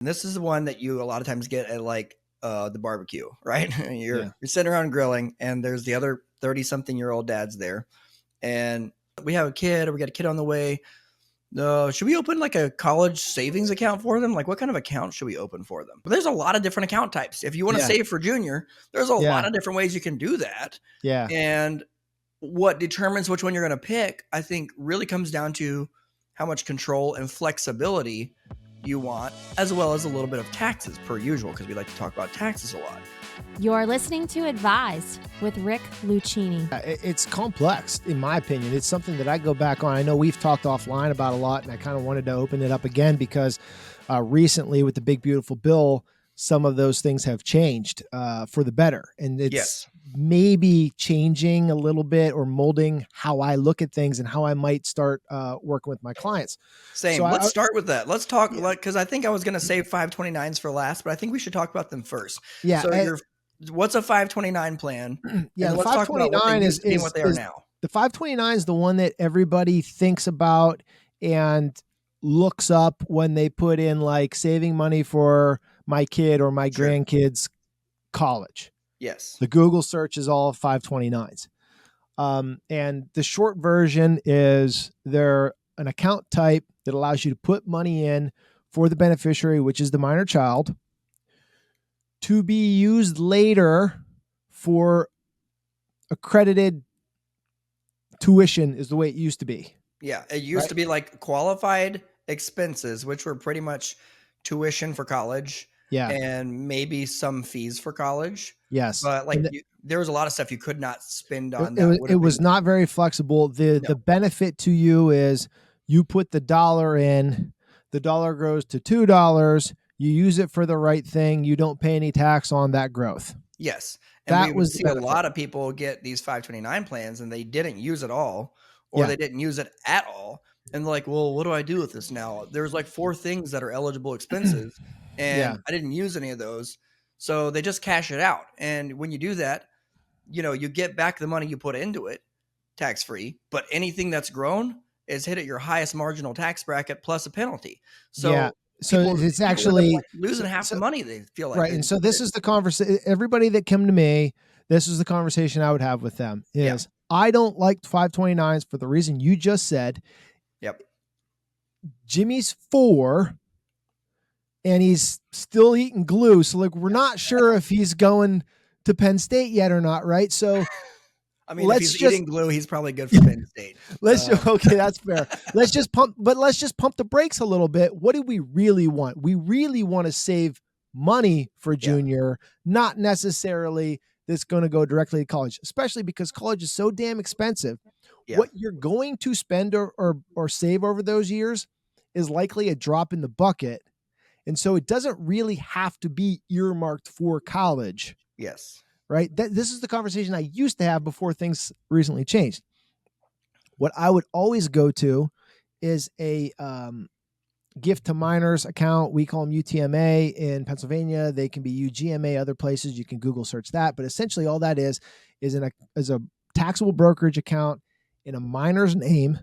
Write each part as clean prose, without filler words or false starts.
And this is the one that you a lot of times get at like the barbecue, right? You're Yeah. sitting around grilling, and there's the other 30-something-year-old dads there, and we have a kid, or we got a kid on the way. Should we open like a college savings account for them? Like, what kind of account should we open for them? But there's a lot of different account types. If you want to Yeah. save for junior, there's a Yeah. lot of different ways you can do that. Yeah. And what determines which one you're going to pick, I think, really comes down to how much control and flexibility you want, as well as a little bit of taxes per usual, because we like to talk about taxes a lot. You're listening to Advised with Rick Lucchini. It's complex, in my opinion. It's something that I go back on. I know we've talked offline about a lot, and I kind of wanted to open it up again because recently with the big, beautiful bill, some of those things have changed for the better. And it's maybe changing a little bit or molding how I look at things and how I might start working with my clients. Same. So Let's start with that. Let's talk, because I think I was going to save 529s for last, but I think we should talk about them first. Yeah. So what's a 529 plan? Yeah, the 529 is what they are now. The 529 is the one that everybody thinks about and looks up when they put in like saving money for my kid or my grandkids' college. Yes. The Google search is all 529s. And the short version is they're an account type that allows you to put money in for the beneficiary, which is the minor child, to be used later for accredited tuition is the way it used to be. Yeah. It used to be like qualified expenses, which were pretty much tuition for college. Yeah. And maybe some fees for college. Yes. But like there was a lot of stuff you could not spend on. It was not very flexible. The benefit to you is you put the dollar in, the dollar grows to $2. You use it for the right thing. You don't pay any tax on that growth. Yes. And we would see a lot of people get these 529 plans and they didn't use it all, or they didn't use it at all. And they're like, well, what do I do with this now? There's like 4 things that are eligible expenses and I didn't use any of those. So they just cash it out. And when you do that, you get back the money you put into it tax free, but anything that's grown is hit at your highest marginal tax bracket plus a penalty. So it's actually losing half the money they feel like. Right. And so this is the conversation. Everybody that come to me, this is the conversation I would have with them is I don't like 529s for the reason you just said. Yep. Jimmy's 4 and he's still eating glue. So like, we're not sure if he's going to Penn State yet or not. Right. So I mean, if he's eating glue, he's probably good for Penn State. Okay, that's fair. Let's just pump the brakes a little bit. What do we really want? We really want to save money for junior, not necessarily that's going to go directly to college, especially because college is so damn expensive. Yeah. What you're going to spend or save over those years is likely a drop in the bucket. And so it doesn't really have to be earmarked for college. Yes. Right. This is the conversation I used to have before things recently changed. What I would always go to is a gift to minors account. We call them UTMA in Pennsylvania. They can be UGMA other places. You can Google search that. But essentially all that is a taxable brokerage account in a minor's name.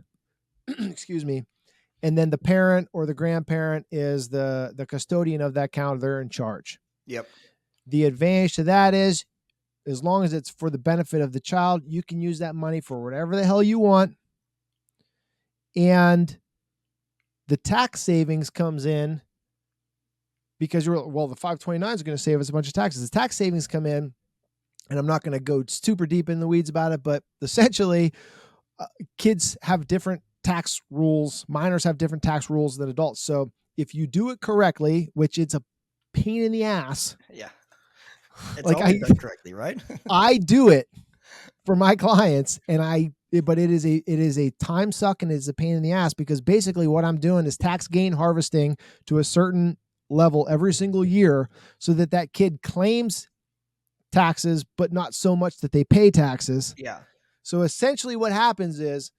Excuse me. And then the parent or the grandparent is the custodian of that account. They're in charge. Yep. The advantage to that is, as long as it's for the benefit of the child, you can use that money for whatever the hell you want. And the tax savings comes in because the 529 is going to save us a bunch of taxes. The tax savings come in, and I'm not going to go super deep in the weeds about it, but essentially kids have different tax rules. Minors have different tax rules than adults. So if you do it correctly, which it's a pain in the ass. Yeah. It's like always done correctly, right? I do it for my clients, but it is a time suck and it's a pain in the ass because basically what I'm doing is tax gain harvesting to a certain level every single year so that kid claims taxes, but not so much that they pay taxes. Yeah. So essentially what happens is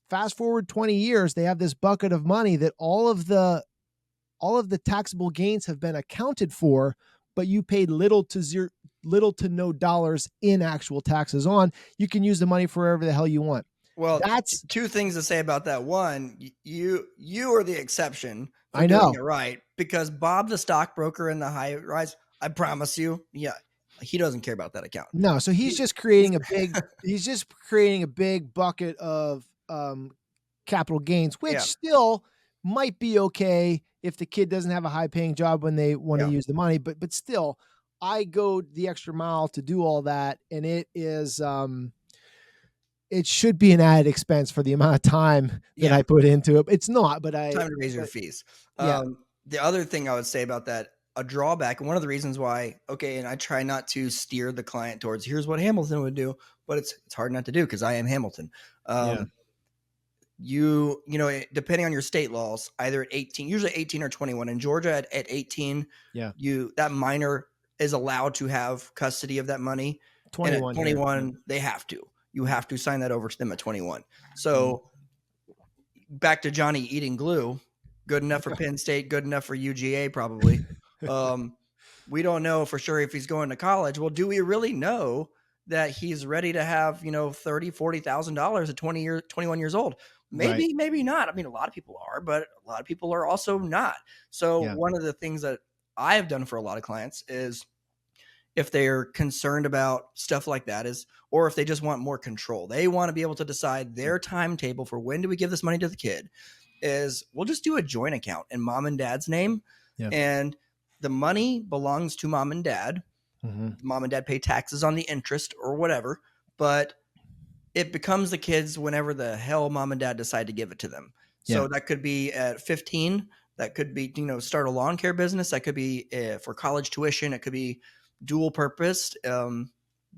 fast forward 20 years, they have this bucket of money that all of the taxable gains have been accounted for, but you paid little to no dollars in actual taxes on. You can use the money for wherever the hell you want. Well, That's two things to say about that. One, you are the exception for I doing know. it right, because Bob, the stockbroker in the high rise, I promise you, he doesn't care about that account. No, so he's just creating a big bucket of capital gains, which Yeah. still might be okay if the kid doesn't have a high paying job when they want to Yeah. use the money, but still I go the extra mile to do all that, and it is it should be an added expense for the amount of time that I put into it. It's not, but time to raise your fees. Yeah. The other thing I would say about that, a drawback, and one of the reasons why, and I try not to steer the client towards here's what Hamilton would do, but it's hard not to do because I am Hamilton. Depending on your state laws, either at 18, usually 18 or 21. In Georgia at 18, that minor is allowed to have custody of that money. 21 and at 21, they have to. You have to sign that over to them at 21. So back to Johnny eating glue, good enough for Penn State, good enough for UGA probably. We don't know for sure if he's going to college. Well, do we really know that he's ready to have, $30,000, $40,000 at 21 years old? Maybe, maybe not. I mean, a lot of people are, but a lot of people are also not. So one of the things that I have done for a lot of clients is, if they're concerned about stuff like that, or if they just want more control, they want to be able to decide their timetable for when do we give this money to the kid, we'll just do a joint account in mom and dad's name. And the money belongs to mom and dad. Mom and dad pay taxes on the interest or whatever, but it becomes the kids whenever the hell mom and dad decide to give it to them. So that could be at 15. That could be, start a lawn care business. That could be for college tuition. It could be dual purpose,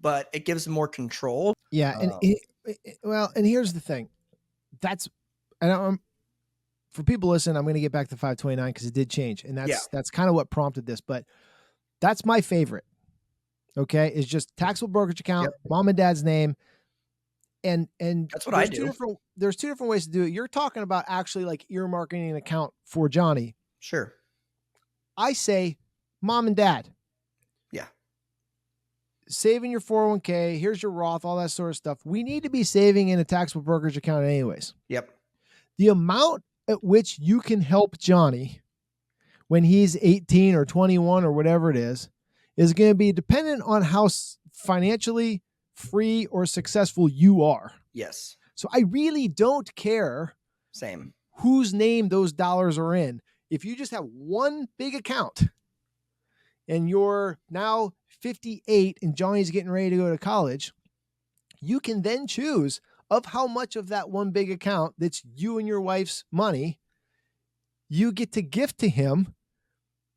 but it gives them more control. And here's the thing. For people listening, I'm going to get back to 529 because it did change, and that's kind of what prompted this. But that's my favorite. Okay, is just taxable brokerage account, mom and dad's name, and that's what I do. There's two different ways to do it. You're talking about actually like earmarking an account for Johnny. Sure. I say, mom and dad. Saving your 401k, here's your Roth, all that sort of stuff. We need to be saving in a taxable brokerage account anyways. The amount at which you can help Johnny when he's 18 or 21 or whatever it is going to be dependent on how financially free or successful you are. Yes. So I really don't care whose name those dollars are in. If you just have one big account and you're now 58 and Johnny's getting ready to go to college, you can then choose of how much of that one big account that's you and your wife's money you get to gift to him,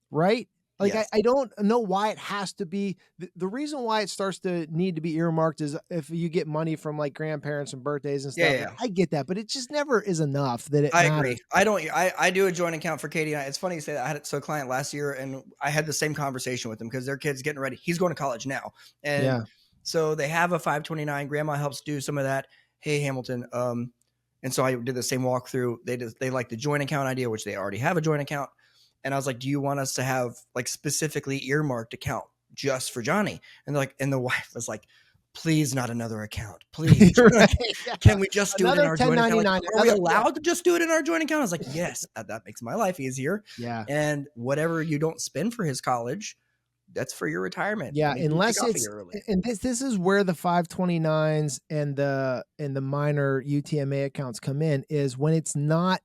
right? Like, I don't know why it has to be. The reason why it starts to need to be earmarked is if you get money from like grandparents and birthdays and stuff. I get that, but it just never is enough that it matters. Agree. I do a joint account for Katie and I. It's funny you say that. I had a client last year and I had the same conversation with them because their kid's getting ready. He's going to college now. And so they have a 529. Grandma helps do some of that. Hey, Hamilton. And so I did the same walkthrough. They like the joint account idea, which they already have a joint account. And I was like, do you want us to have like specifically earmarked account just for Johnny? And they're like, and the wife was like, please not another account. Please. Can we just do it in our joint account? Like, are we allowed to just do it in our joint account? I was like, yes, that makes my life easier. And whatever you don't spend for his college, that's for your retirement. Unless it's, and this is where the 529s and the minor UTMA accounts come in, is when it's not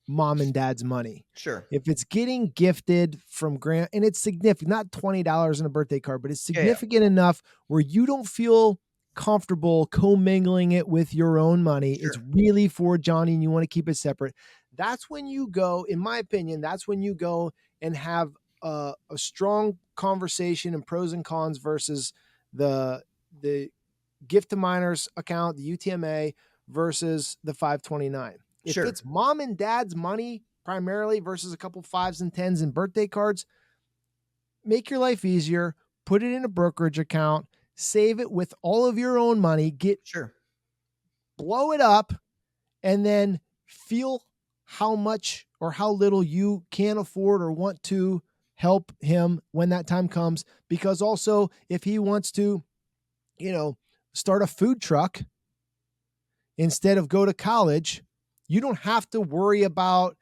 mom and dad's money. Sure. If it's getting gifted from and it's significant, not $20 in a birthday card, but it's significant enough where you don't feel comfortable commingling it with your own money. It's really for Johnny and you want to keep it separate. That's when you go, in my opinion, that's when you go and have a strong conversation and pros and cons versus the gift to minors account, the UTMA versus the 529. If it's mom and dad's money primarily versus a couple 5s and 10s and birthday cards, make your life easier, put it in a brokerage account, save it with all of your own money, blow it up, and then feel how much or how little you can afford or want to help him when that time comes. Because also if he wants to, start a food truck, instead of go to college, you don't have to worry about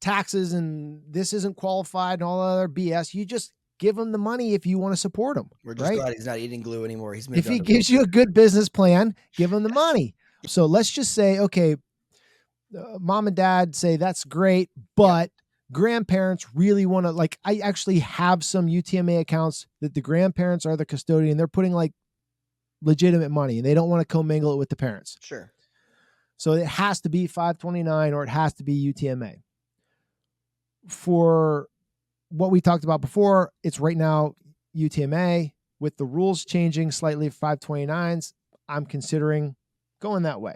taxes and this isn't qualified and all that other BS. You just give him the money if you want to support him. We're just right? glad he's not eating glue anymore. He's moved If he on to gives you a good business plan, give him the Yes. money. So let's just say, okay, mom and dad say that's great, but grandparents really want to, like, I actually have some UTMA accounts that the grandparents are the custodian. They're putting like legitimate money and they don't want to commingle it with the parents. Sure. So it has to be 529 or it has to be UTMA. For what we talked about before, it's right now UTMA. With the rules changing slightly, 529s, I'm considering going that way.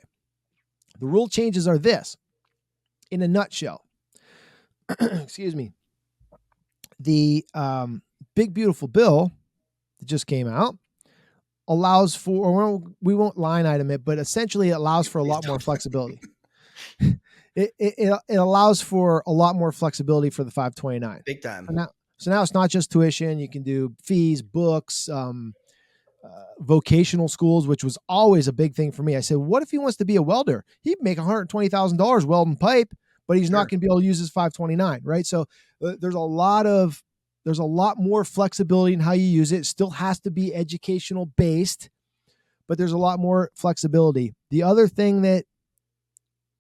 The rule changes are this, in a nutshell. Excuse me. The big beautiful bill that just came out allows for, or we won't line item it, but essentially it allows for a lot more flexibility. It allows for a lot more flexibility for the 529. Big time. So now it's not just tuition. You can do fees, books, vocational schools, which was always a big thing for me. I said, what if he wants to be a welder? He'd make $120,000 welding pipe, but he's not going to be able to use his 529, right? So there's a lot more flexibility in how you use it. It still has to be educational based, but there's a lot more flexibility. The other thing that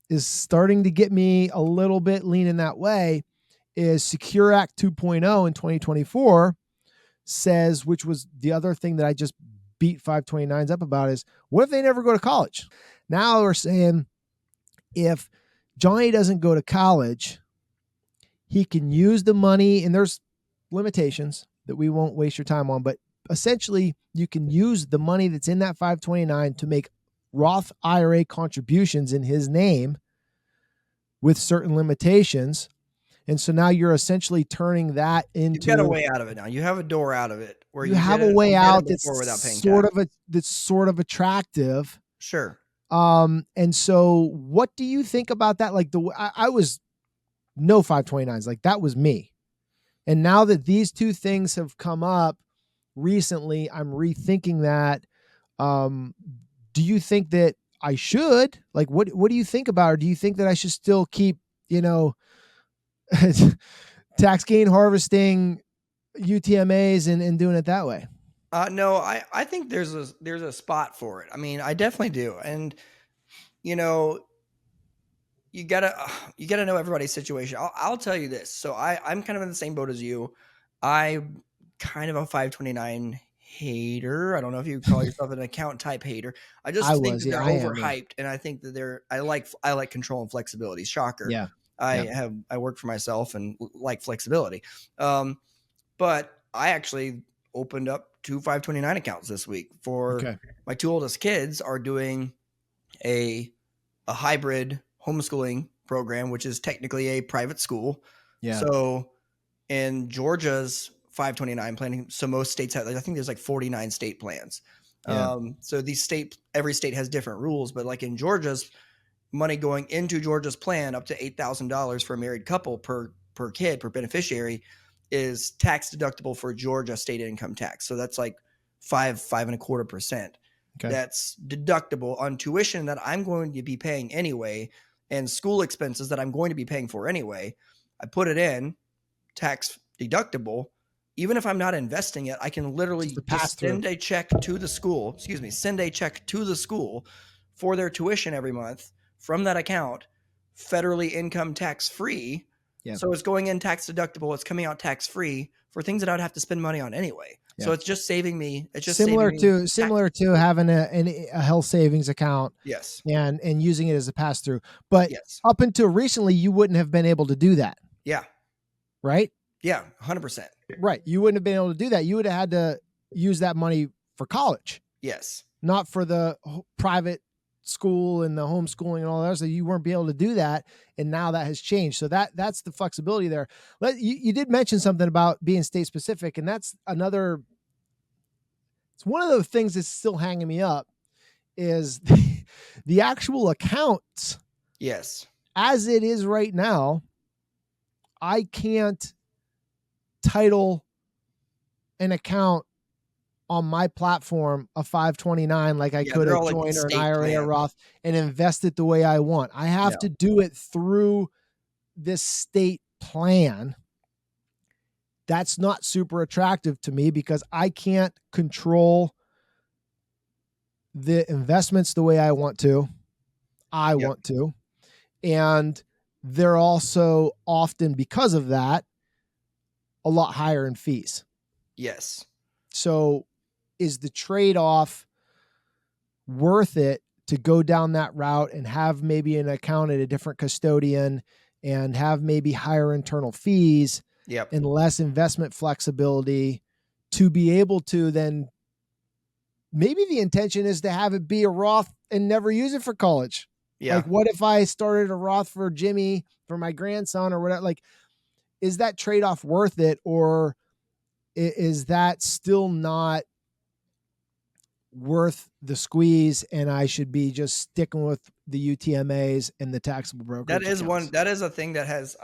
is starting to get me a little bit leaning that way is Secure Act 2.0 in 2024 says, which was the other thing that I just beat 529s up about, is what if they never go to college? Now we're saying if Johnny doesn't go to college, he can use the money, and there's limitations that we won't waste your time on, but essentially you can use the money that's in that 529 to make Roth IRA contributions in his name with certain limitations. And so now you're essentially turning that into, you've got a way out of it now. You have a door out of it where you have a way out that's without paying sort of attractive. Sure. And so what do you think about that? Like I was no 529s, like that was me. And now that these two things have come up recently, I'm rethinking that. Do you think that I should, like, what do you think about it? Do you think that I should still keep, tax gain harvesting UTMAs and doing it that way? No, I think there's a spot for it. I mean, I definitely do. And, you gotta know everybody's situation. I'll tell you this. So I'm kind of in the same boat as you. I'm kind of a 529 hater. I don't know if you call yourself an account type hater. I think they're overhyped, and I think that I like control and flexibility. Shocker. Yeah. I work for myself and like flexibility. But I actually opened up 2 529 accounts this week for my 2 oldest kids are doing a hybrid homeschooling program, which is technically a private school. Yeah. So in Georgia's 529 planning, so most states have, I think there's like 49 state plans. Yeah. So every state has different rules, but like in Georgia's, money going into Georgia's plan up to $8,000 for a married couple per kid, per beneficiary, is tax deductible for Georgia state income tax. So that's like 5.25%. Okay. That's deductible on tuition that I'm going to be paying anyway, and school expenses that I'm going to be paying for anyway. I put it in tax deductible. Even if I'm not investing it, I can literally just send a check to the school. Send a check to the school for their tuition every month from that account, federally income tax free. Yeah. So it's going in tax deductible. It's coming out tax free for things that I would have to spend money on anyway. Yeah. So it's just saving me. It's just similar to having a health savings account. Yes. And using it as a pass through. But up until recently, you wouldn't have been able to do that. Yeah. Right? Yeah. 100%. Right. You wouldn't have been able to do that. You would have had to use that money for college. Yes. Not for the private school and the homeschooling and all that. So you weren't be able to do that. And now that has changed. So that's the flexibility there. You did mention something about being state specific, and that's it's one of the things that's still hanging me up is the actual accounts. Yes. As it is right now, I can't title an account on my platform a 529 like I could they're a all like joint or an state IRA or plans. Roth and invest it the way I want. I have to do it through this state plan. That's not super attractive to me because I can't control the investments the way I want to. Want to. And they're also often, because of that, a lot higher in fees. Yes. So is the trade-off worth it to go down that route and have maybe an account at a different custodian and have maybe higher internal fees and less investment flexibility to be able to then maybe the intention is to have it be a Roth and never use it for college. Yeah. Like what if I started a Roth for Jimmy, for my grandson or whatever? Like, is that trade-off worth it, or is that still not worth the squeeze and I should be just sticking with the UTMAs and the taxable brokerage accounts? That is a thing that has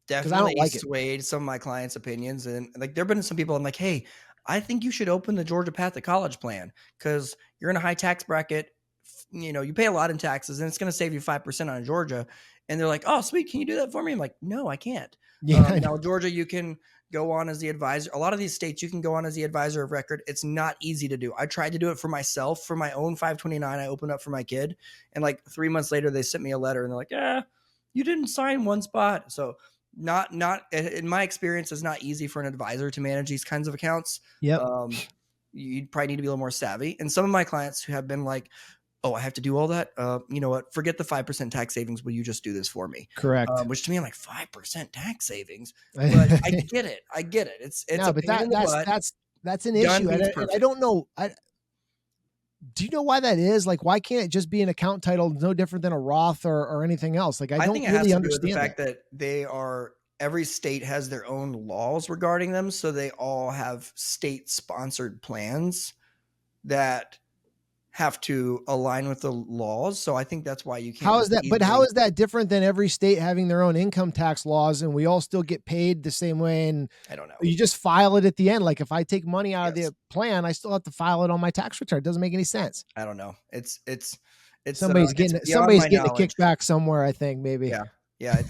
definitely swayed some of my clients' opinions. And like there've been some people I'm like, hey, I think you should open the Georgia Path to College plan because you're in a high tax bracket. You know, you pay a lot in taxes and it's going to save you 5% on Georgia. And they're like, oh, sweet. Can you do that for me? I'm like, no, I can't. Yeah, now Georgia, you can go on as the advisor. A lot of these states, you can go on as the advisor of record. It's not easy to do. I tried to do it for myself, for my own 529. I opened up for my kid. And like 3 months later, they sent me a letter and they're like, you didn't sign one spot. So not in my experience, it's not easy for an advisor to manage these kinds of accounts. Yep. You probably need to be a little more savvy. And some of my clients who have been like, oh, I have to do all that. You know what? Forget the 5% tax savings. Will you just do this for me? Correct. Which to me, I'm like 5% tax savings, but I get it. I get it. It's no, but that's an issue. And I don't know. Do you know why that is? Like, why can't it just be an account title no different than a Roth or anything else? Like, I don't think it really understand the fact that every state has their own laws regarding them. So they all have state sponsored plans that have to align with the laws. So I think that's why you can't. How is that? But how is that different than every state having their own income tax laws and we all still get paid the same way? And I don't know. You just file it at the end. Like if I take money out of the plan, I still have to file it on my tax return. It doesn't make any sense. I don't know. It's somebody's getting a kickback somewhere. I think maybe. Yeah. Yeah.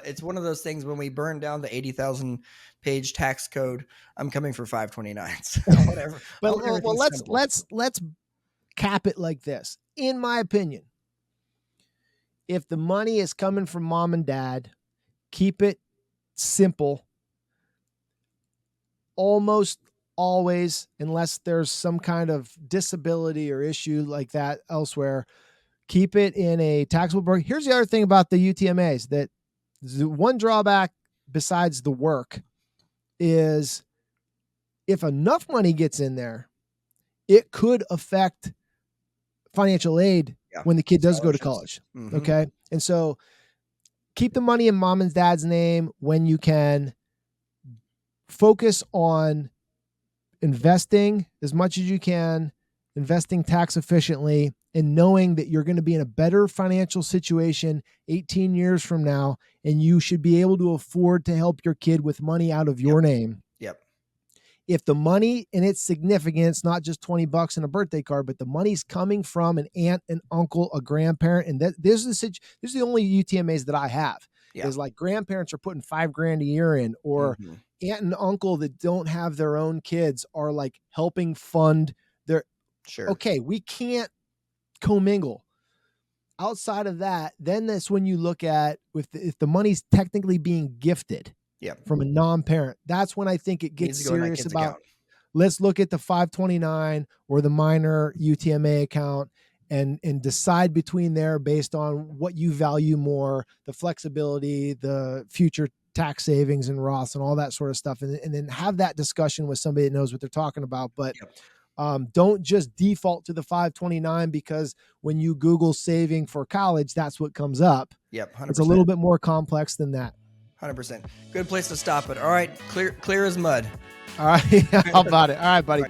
It's one of those things when we burn down the 80,000 page tax code, I'm coming for 529s. Whatever. But well, let's cap it like this. In my opinion, if the money is coming from mom and dad, keep it simple. Almost always, unless there's some kind of disability or issue like that elsewhere, keep it in a taxable brokerage. Here's the other thing about the UTMAs, that the one drawback besides the work is if enough money gets in there, it could affect financial aid when the kid does go to college. Mm-hmm. Okay. And so keep the money in mom and dad's name when you can. Focus on investing as much as you can, investing tax efficiently, and knowing that you're going to be in a better financial situation 18 years from now, and you should be able to afford to help your kid with money out of your name. Yep. If the money and its significance, not just $20 in a birthday card, but the money's coming from an aunt, an uncle, a grandparent, and this is the only UTMAs that I have. Yeah. Is like grandparents are putting $5,000 a year in, or aunt and uncle that don't have their own kids are like helping fund their. Sure. Okay, we can't commingle. Outside of that, then that's when you look at if the money's technically being gifted from a non-parent. That's when I think it gets serious about. Account. Let's look at the 529 or the minor UTMA account and decide between there based on what you value more, the flexibility, the future tax savings and Roths and all that sort of stuff. And then have that discussion with somebody that knows what they're talking about. But don't just default to the 529 because when you Google saving for college, that's what comes up. Yep. 100%. It's a little bit more complex than that. 100%. Good place to stop it. All right. Clear as mud. All right. How about it? All right, buddy.